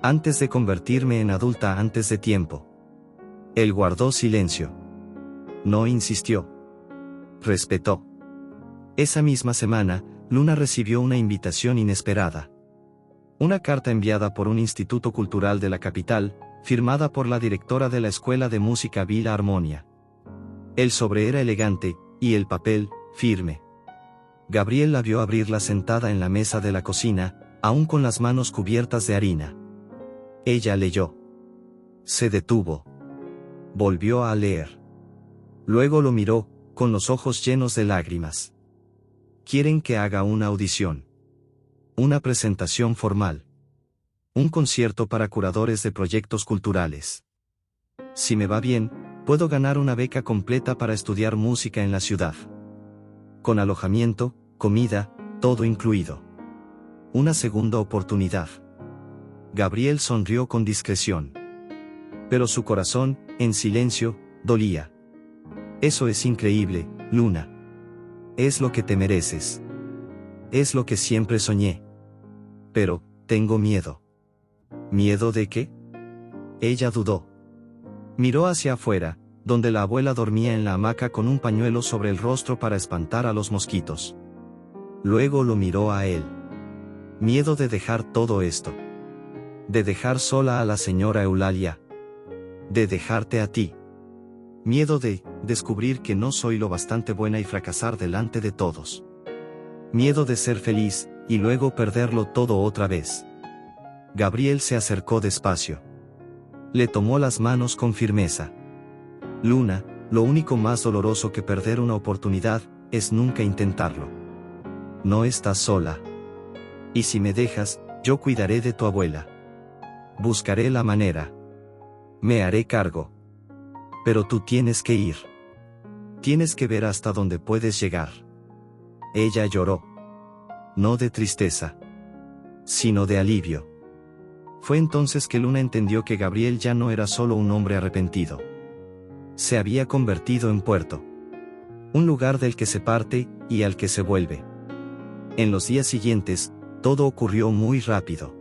Antes de convertirme en adulta antes de tiempo. Él guardó silencio. No insistió. Respetó. Esa misma semana, Luna recibió una invitación inesperada. Una carta enviada por un instituto cultural de la capital, firmada por la directora de la Escuela de Música Villa Armonia. El sobre era elegante, y el papel, firme. Gabriel la vio abrirla sentada en la mesa de la cocina, aún con las manos cubiertas de harina. Ella leyó. Se detuvo. Volvió a leer. Luego lo miró, con los ojos llenos de lágrimas. Quieren que haga una audición. Una presentación formal. Un concierto para curadores de proyectos culturales. Si me va bien, puedo ganar una beca completa para estudiar música en la ciudad. Con alojamiento, comida, todo incluido. Una segunda oportunidad. Gabriel sonrió con discreción. Pero su corazón, en silencio, dolía. Eso es increíble, Luna. Es lo que te mereces. Es lo que siempre soñé. Pero, tengo miedo. ¿Miedo de qué? Ella dudó. Miró hacia afuera, donde la abuela dormía en la hamaca con un pañuelo sobre el rostro para espantar a los mosquitos. Luego lo miró a él. Miedo de dejar todo esto. De dejar sola a la señora Eulalia. De dejarte a ti. Miedo de descubrir que no soy lo bastante buena y fracasar delante de todos. Miedo de ser feliz, y luego perderlo todo otra vez. Gabriel se acercó despacio. Le tomó las manos con firmeza. Luna, lo único más doloroso que perder una oportunidad, es nunca intentarlo. No estás sola. Y si me dejas, yo cuidaré de tu abuela. Buscaré la manera. Me haré cargo. Pero tú tienes que ir. Tienes que ver hasta dónde puedes llegar. Ella lloró. No de tristeza, sino de alivio. Fue entonces que Luna entendió que Gabriel ya no era solo un hombre arrepentido. Se había convertido en puerto. Un lugar del que se parte, y al que se vuelve. En los días siguientes, todo ocurrió muy rápido.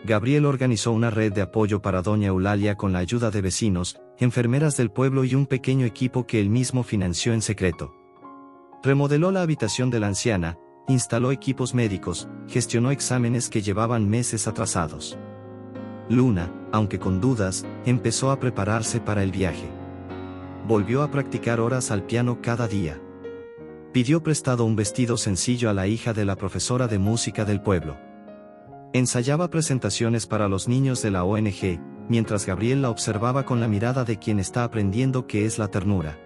Gabriel organizó una red de apoyo para doña Eulalia con la ayuda de vecinos, enfermeras del pueblo y un pequeño equipo que él mismo financió en secreto. Remodeló la habitación de la anciana, instaló equipos médicos, gestionó exámenes que llevaban meses atrasados. Luna, aunque con dudas, empezó a prepararse para el viaje. Volvió a practicar horas al piano cada día. Pidió prestado un vestido sencillo a la hija de la profesora de música del pueblo. Ensayaba presentaciones para los niños de la ONG, mientras Gabriel la observaba con la mirada de quien está aprendiendo qué es la ternura.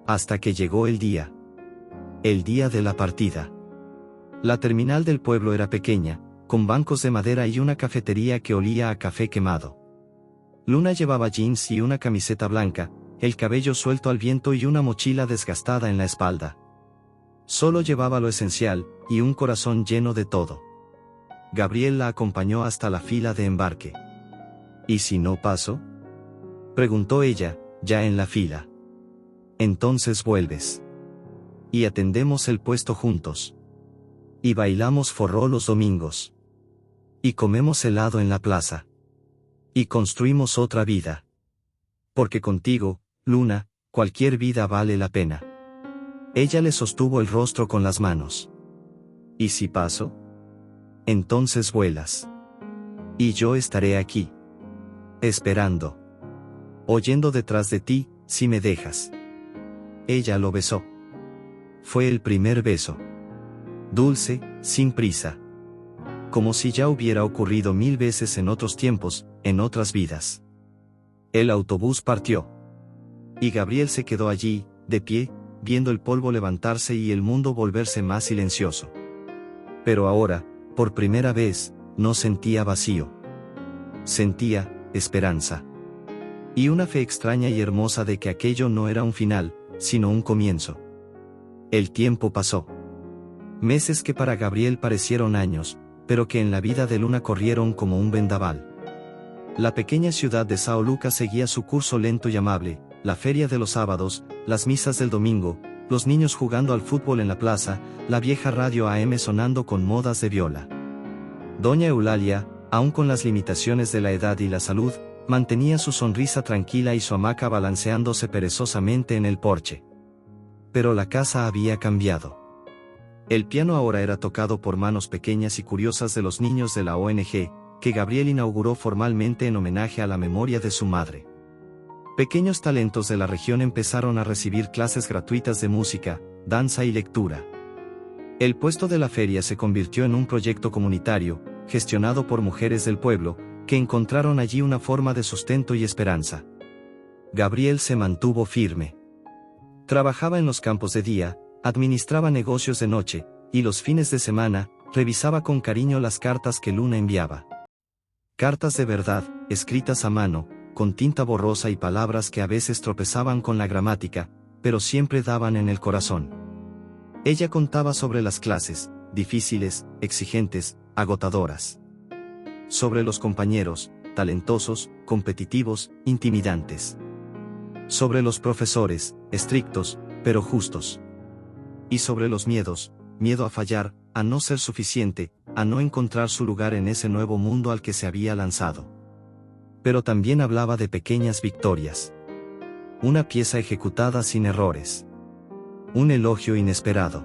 Hasta que llegó el día. El día de la partida. La terminal del pueblo era pequeña, con bancos de madera y una cafetería que olía a café quemado. Luna llevaba jeans y una camiseta blanca, el cabello suelto al viento y una mochila desgastada en la espalda. Solo llevaba lo esencial, y un corazón lleno de todo. Gabriel la acompañó hasta la fila de embarque. ¿Y si no paso? Preguntó ella, ya en la fila. Entonces vuelves. Y atendemos el puesto juntos. Y bailamos forró los domingos. Y comemos helado en la plaza. Y construimos otra vida. Porque contigo, Luna, cualquier vida vale la pena. Ella le sostuvo el rostro con las manos. ¿Y si paso? Entonces vuelas. Y yo estaré aquí. Esperando. Oyendo detrás de ti, si me dejas. Ella lo besó. Fue el primer beso. Dulce, sin prisa. Como si ya hubiera ocurrido 1000 veces en otros tiempos, en otras vidas. El autobús partió. Y Gabriel se quedó allí, de pie, viendo el polvo levantarse y el mundo volverse más silencioso. Pero ahora, por primera vez, no sentía vacío. Sentía esperanza. Y una fe extraña y hermosa de que aquello no era un final, sino un comienzo. El tiempo pasó. Meses que para Gabriel parecieron años, pero que en la vida de Luna corrieron como un vendaval. La pequeña ciudad de São Lucas seguía su curso lento y amable, la feria de los sábados, las misas del domingo, los niños jugando al fútbol en la plaza, la vieja radio AM sonando con modas de viola. Doña Eulalia, aun con las limitaciones de la edad y la salud, mantenía su sonrisa tranquila y su hamaca balanceándose perezosamente en el porche. Pero la casa había cambiado. El piano ahora era tocado por manos pequeñas y curiosas de los niños de la ONG, que Gabriel inauguró formalmente en homenaje a la memoria de su madre. Pequeños talentos de la región empezaron a recibir clases gratuitas de música, danza y lectura. El puesto de la feria se convirtió en un proyecto comunitario, gestionado por mujeres del pueblo, que encontraron allí una forma de sustento y esperanza. Gabriel se mantuvo firme. Trabajaba en los campos de día, administraba negocios de noche, y los fines de semana, revisaba con cariño las cartas que Luna enviaba. Cartas de verdad, escritas a mano, con tinta borrosa y palabras que a veces tropezaban con la gramática, pero siempre daban en el corazón. Ella contaba sobre las clases, difíciles, exigentes, agotadoras. Sobre los compañeros, talentosos, competitivos, intimidantes. Sobre los profesores, estrictos, pero justos. Y sobre los miedos, miedo a fallar, a no ser suficiente, a no encontrar su lugar en ese nuevo mundo al que se había lanzado. Pero también hablaba de pequeñas victorias. Una pieza ejecutada sin errores. Un elogio inesperado.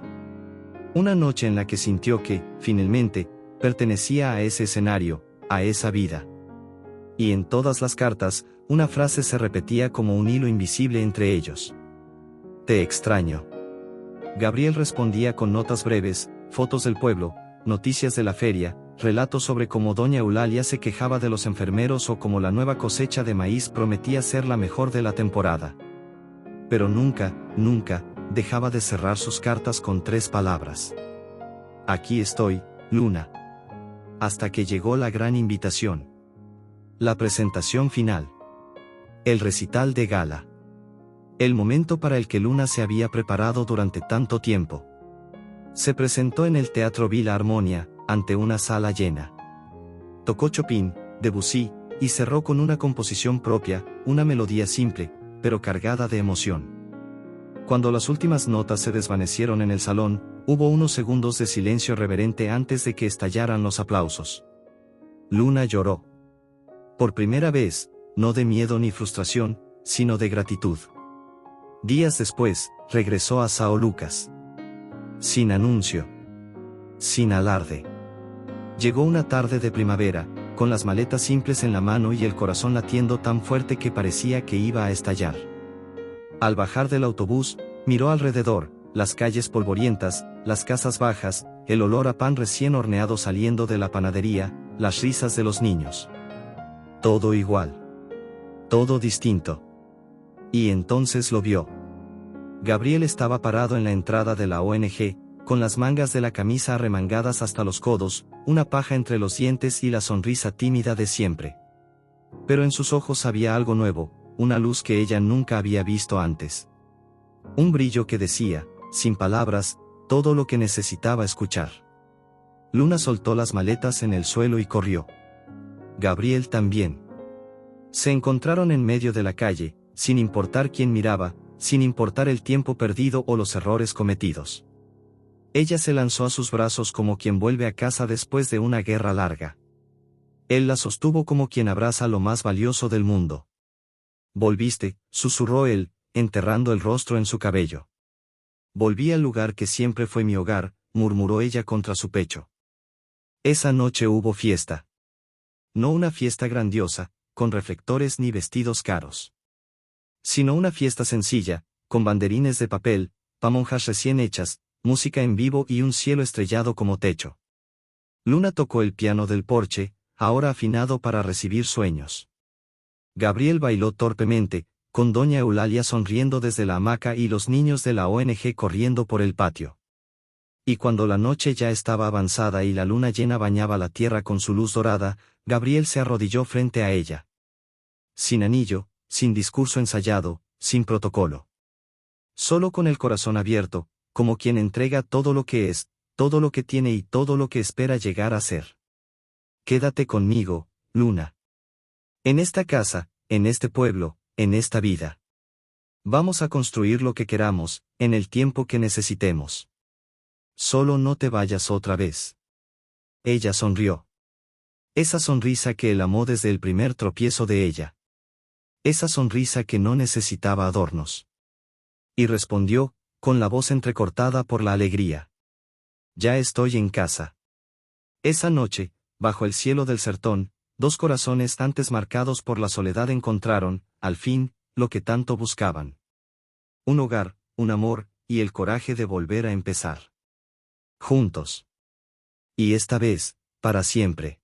Una noche en la que sintió que, finalmente, pertenecía a ese escenario, a esa vida. Y en todas las cartas, una frase se repetía como un hilo invisible entre ellos. Te extraño. Gabriel respondía con notas breves, fotos del pueblo, noticias de la feria, relatos sobre cómo doña Eulalia se quejaba de los enfermeros o cómo la nueva cosecha de maíz prometía ser la mejor de la temporada. Pero nunca, nunca, dejaba de cerrar sus cartas con 3 palabras. Aquí estoy, Luna. Hasta que llegó la gran invitación. La presentación final. El recital de gala. El momento para el que Luna se había preparado durante tanto tiempo. Se presentó en el Teatro Villa Armonia, ante una sala llena. Tocó Chopin, Debussy, y cerró con una composición propia, una melodía simple, pero cargada de emoción. Cuando las últimas notas se desvanecieron en el salón, hubo unos segundos de silencio reverente antes de que estallaran los aplausos. Luna lloró. Por primera vez, no de miedo ni frustración, sino de gratitud. Días después, regresó a São Lucas. Sin anuncio. Sin alarde. Llegó una tarde de primavera, con las maletas simples en la mano y el corazón latiendo tan fuerte que parecía que iba a estallar. Al bajar del autobús, miró alrededor, las calles polvorientas, las casas bajas, el olor a pan recién horneado saliendo de la panadería, las risas de los niños. Todo igual. Todo distinto. Y entonces lo vio. Gabriel estaba parado en la entrada de la ONG, con las mangas de la camisa arremangadas hasta los codos, una paja entre los dientes y la sonrisa tímida de siempre. Pero en sus ojos había algo nuevo, una luz que ella nunca había visto antes. Un brillo que decía, sin palabras, todo lo que necesitaba escuchar. Luna soltó las maletas en el suelo y corrió. Gabriel también. Se encontraron en medio de la calle, sin importar quién miraba, sin importar el tiempo perdido o los errores cometidos. Ella se lanzó a sus brazos como quien vuelve a casa después de una guerra larga. Él la sostuvo como quien abraza lo más valioso del mundo. Volviste, susurró él, enterrando el rostro en su cabello. Volví al lugar que siempre fue mi hogar, murmuró ella contra su pecho. Esa noche hubo fiesta. No una fiesta grandiosa, con reflectores ni vestidos caros. Sino una fiesta sencilla, con banderines de papel, pamonjas recién hechas, música en vivo y un cielo estrellado como techo. Luna tocó el piano del porche, ahora afinado para recibir sueños. Gabriel bailó torpemente, con doña Eulalia sonriendo desde la hamaca y los niños de la ONG corriendo por el patio. Y cuando la noche ya estaba avanzada y la luna llena bañaba la tierra con su luz dorada, Gabriel se arrodilló frente a ella. Sin anillo, sin discurso ensayado, sin protocolo. Solo con el corazón abierto, como quien entrega todo lo que es, todo lo que tiene y todo lo que espera llegar a ser. Quédate conmigo, Luna. En esta casa, en este pueblo, en esta vida. Vamos a construir lo que queramos, en el tiempo que necesitemos. Solo no te vayas otra vez. Ella sonrió. Esa sonrisa que él amó desde el primer tropiezo de ella. Esa sonrisa que no necesitaba adornos. Y respondió, con la voz entrecortada por la alegría. Ya estoy en casa. Esa noche, bajo el cielo del sertón, dos corazones antes marcados por la soledad encontraron, al fin, lo que tanto buscaban. Un hogar, un amor, y el coraje de volver a empezar. Juntos. Y esta vez, para siempre.